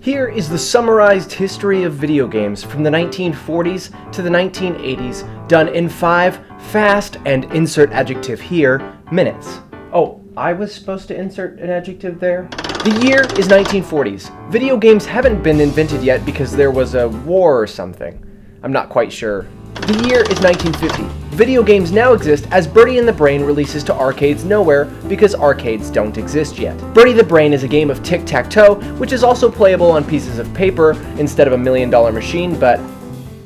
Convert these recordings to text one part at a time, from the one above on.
Here is the summarized history of video games from the 1940s to the 1980s, done in 5 fast and insert adjective here minutes. Oh, I was supposed to insert an adjective there? The year is 1940s. Video games haven't been invented yet because there was a war or something. I'm not quite sure. The year is 1950. Video games now exist as Birdie and the Brain releases to arcades nowhere because arcades don't exist yet. Birdie the Brain is a game of tic-tac-toe, which is also playable on pieces of paper instead of a $1 million machine, but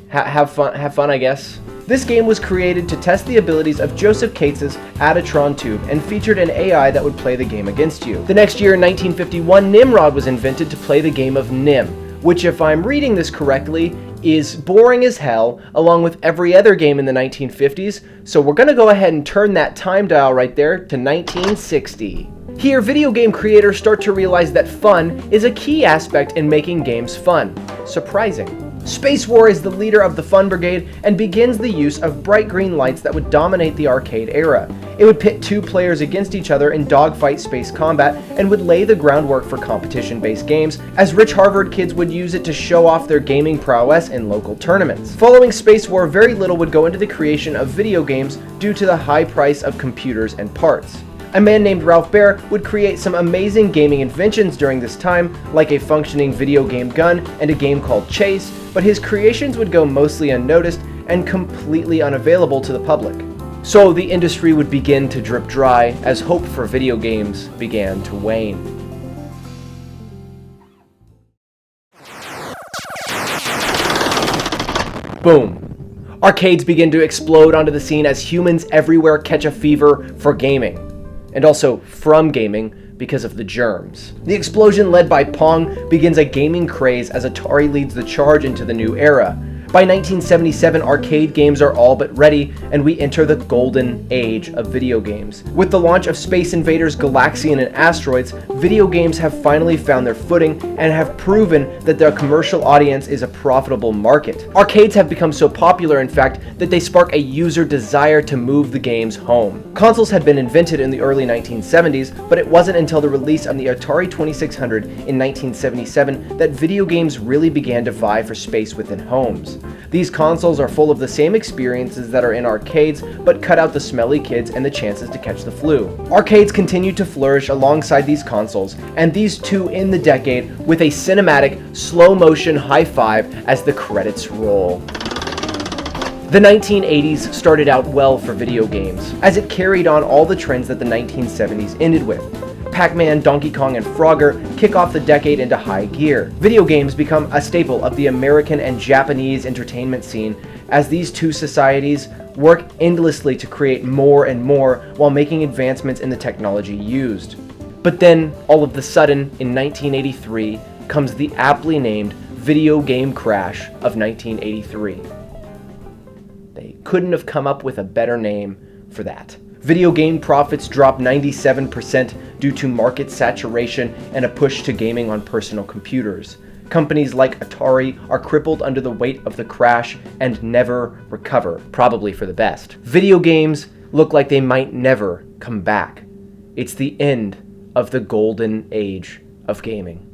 have fun, I guess. This game was created to test the abilities of Joseph Cates' Adatron tube and featured an AI that would play the game against you. The next year, in 1951, Nimrod was invented to play the game of Nim, which, if I'm reading this correctly, is boring as hell, along with every other game in the 1950s, so we're gonna go ahead and turn that time dial right there to 1960. Here, video game creators start to realize that fun is a key aspect in making games fun. Surprising. Space War is the leader of the Fun Brigade and begins the use of bright green lights that would dominate the arcade era. It would pit 2 players against each other in dogfight space combat and would lay the groundwork for competition-based games, as rich Harvard kids would use it to show off their gaming prowess in local tournaments. Following Space War, very little would go into the creation of video games due to the high price of computers and parts. A man named Ralph Baer would create some amazing gaming inventions during this time, like a functioning video game gun and a game called Chase, but his creations would go mostly unnoticed and completely unavailable to the public. So the industry would begin to drip dry as hope for video games began to wane. Boom. Arcades begin to explode onto the scene as humans everywhere catch a fever for gaming. And also from gaming because of the germs. The explosion led by Pong begins a gaming craze as Atari leads the charge into the new era. By 1977, arcade games are all but ready, and we enter the golden age of video games. With the launch of Space Invaders, Galaxian, and Asteroids, video games have finally found their footing and have proven that their commercial audience is a profitable market. Arcades have become so popular, in fact, that they spark a user desire to move the games home. Consoles had been invented in the early 1970s, but it wasn't until the release of the Atari 2600 in 1977 that video games really began to vie for space within homes. These consoles are full of the same experiences that are in arcades, but cut out the smelly kids and the chances to catch the flu. Arcades continued to flourish alongside these consoles, and these two in the decade with a cinematic, slow-motion high five as the credits roll. The 1980s started out well for video games, as it carried on all the trends that the 1970s ended with. Pac-Man, Donkey Kong, and Frogger kick off the decade into high gear. Video games become a staple of the American and Japanese entertainment scene as these two societies work endlessly to create more and more while making advancements in the technology used. But then, all of the sudden, in 1983, comes the aptly named video game crash of 1983. They couldn't have come up with a better name for that. Video game profits dropped 97% due to market saturation and a push to gaming on personal computers. Companies like Atari are crippled under the weight of the crash and never recover, probably for the best. Video games look like they might never come back. It's the end of the golden age of gaming.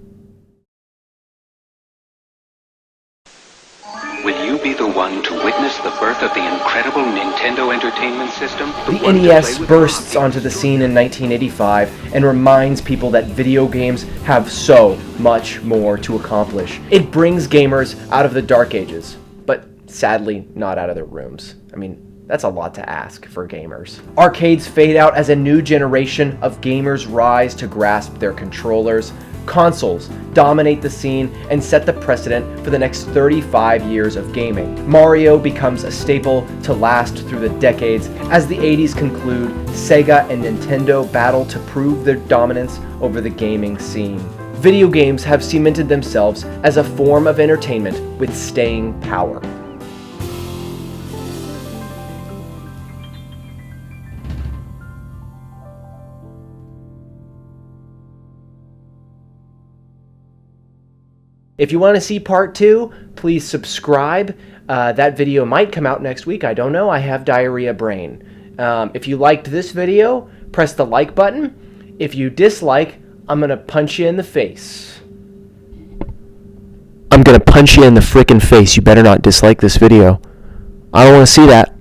Will you be the one to witness the birth of the incredible Nintendo Entertainment System? The NES bursts onto the scene in 1985 and reminds people that video games have so much more to accomplish. It brings gamers out of the dark ages, but sadly not out of their rooms. I mean, that's a lot to ask for gamers. Arcades fade out as a new generation of gamers rise to grasp their controllers. Consoles dominate the scene and set the precedent for the next 35 years of gaming. Mario becomes a staple to last through the decades. As the 80s conclude, Sega and Nintendo battle to prove their dominance over the gaming scene. Video games have cemented themselves as a form of entertainment with staying power. If you want to see part 2, please subscribe. That video might come out next week. I don't know. I have diarrhea brain. If you liked this video, press the like button. If you dislike, I'm going to punch you in the face. I'm gonna punch you in the frickin' face. You better not dislike this video. I don't want to see that.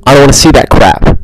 I don't want to see that crap.